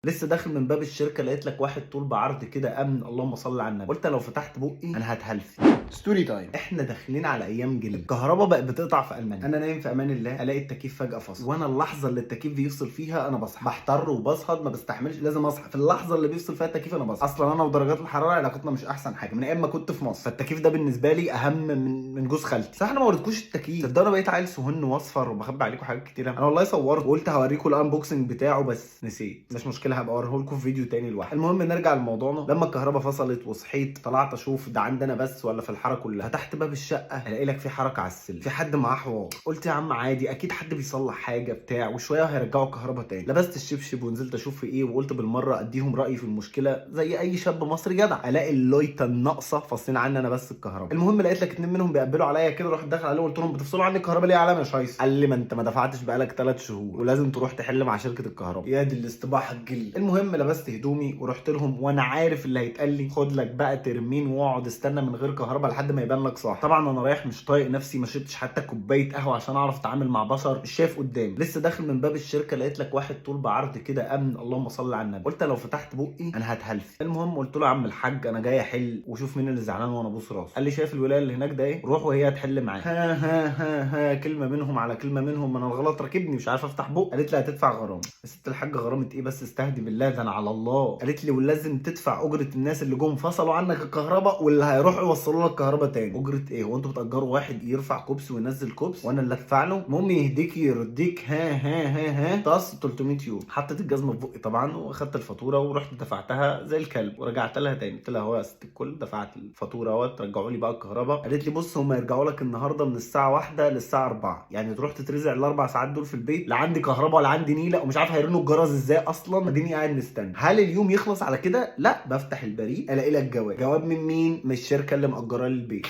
لسه داخل من باب الشركه لقيت لك واحد طول بعرض كده امن، اللهم صل على النبي. قلت لو فتحت بقي انا هتهلفي. ستوري تايم. احنا داخلين على ايام جلد، الكهرباء بقت بتقطع في المانيا. انا نايم في امان الله الاقي التكييف فجاه فصل، وانا اللحظه اللي التكييف بيفصل فيها انا بصحى، بحتر وبصهد، ما بستحملش، لازم اصحى في اللحظه اللي بيفصل فيها التكييف. انا بصحى. اصلا انا ودرجات الحراره علاقتنا مش احسن حاجه من ايام ما كنت في مصر، فالتكييف ده بالنسبه لي اهم من جوز خالتي. صح انا ما وريتكوش التكييف، تصدقوا انا بقيت عيل سهن واصفر وبخبي عليكم حاجات كتيره. انا والله صورت وقلت هوريكم الانبوكسنج بتاعه بس نسيت، مش مشكله هبقى اوريه لكم في فيديو تاني لوحده. المهم نرجع لموضوعنا. لما الكهرباء فصلت وصحيت طلعت اشوف ده عندنا بس ولا في الحاره كلها. فتحت باب الشقه الاقي لك في حركه على السلم، في حد معاه حوار. قلت يا عم عادي اكيد حد بيصلح حاجه بتاع، وشويه هيرجعوا الكهرباء تاني. لبست الشبشب ونزلت اشوف في ايه، وقلت بالمره اديهم رايي في المشكله زي اي شاب مصري جدع. الاقي اللويته الناقصه فاصلين عني انا بس الكهرباء. المهم لقيت لك اتنين منهم بيقبلوا عليا كده، رحت داخل عليهم قلت لهم بتفصلوا عني الكهرباء ليه يا علام يا شايس؟ قال لي ما انت ما دفعتش بقالك 3 شهور ولازم تروح تحل مع شركه الكهرباء. يا دي الاستباحه الجل. المهم لبست هدومي ورحت لهم وانا عارف اللي هيتقال لي، خد لك بقى ترمين واقعد استنى من غير كهرباء لحد ما يبان لك صح. طبعا انا رايح مش طايق نفسي، ما شربتش حتى كوبايه قهوه عشان اعرف اتعامل مع بشر مش شايف قدامي. لسه داخل من باب الشركه لقيت لك واحد طول بعرض كده امن، اللهم صل على النبي. قلت لو فتحت بقي انا هتهلفي. المهم قلت له يا عم الحاج انا جاي احل وشوف مين اللي زعلان وانا ابوس راسه. قال لي شايف الولايه اللي هناك ده ايه، روح وهي هتحل معاه. ها كلمه منهم على كلمه منهم، انا الغلط راكبني مش عارف افتح بق. قالت لي هتدفع غرامه. يا ست الحاج غرامه ايه بس، استهدي بالله ده انا على الله. قالت لي ولازم تدفع اجره الناس اللي جم فصلوا عنك الكهرباء واللي هيروحوا يوصلوا لك الكهرباء تاني. اجره ايه، هو انتوا بتاجروا واحد يرفع كوبس وينزل كوبس وانا اللي ادفع له؟ المهم يهديكي يرديك ها طاس 300 يورو. حطيت الجزمه في بقي طبعا واخدت الفاتوره ورحت دفعتها زي الكلب ورجعت لها تاني. قلت لها اهو يا ست الكل دفعت الفاتوره اهوت، رجعوا لي بقى الكهرباء. قالت لي بص هم يرجعوا لك النهارده من الساعه 1 للساعه 4، يعني تروح تترزع الاربع ساعات دول في البيت، لا عندي كهرباء ولا عندي نيله ومش عارف هيرنوا الجرس ازاي اصلا، اديني قاعد مستني. هل اليوم يخلص على كده؟ لا، بفتح البريد الاقي لك جواب من مين؟ من الشركه اللي مأجره لي البيت.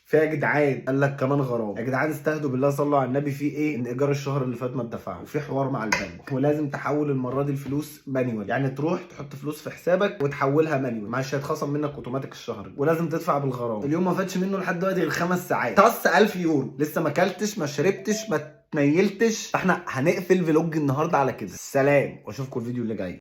فيها يا جدعان قال لك كمان غرام. يا جدعان استهدوا بالله صلوا على النبي، في ايه؟ ان ايجار الشهر اللي فات ما اتدفعش وفي حوار مع البنك ولازم تحول المره دي الفلوس مانيوال، يعني تروح تحط فلوس في حسابك وتحولها مانيوال، مش هيتخصم منك اوتوماتيك الشهر، ولازم تدفع بالغرام. اليوم ما فاتش منه لحد دلوقتي غير 5 ساعات، طص 1000 يورو. لسه ما اكلتش ما شربتش ما تنيلتش. فاحنا هنقفل فلوج النهارده على كده. سلام واشوفكم الفيديو اللي جاي.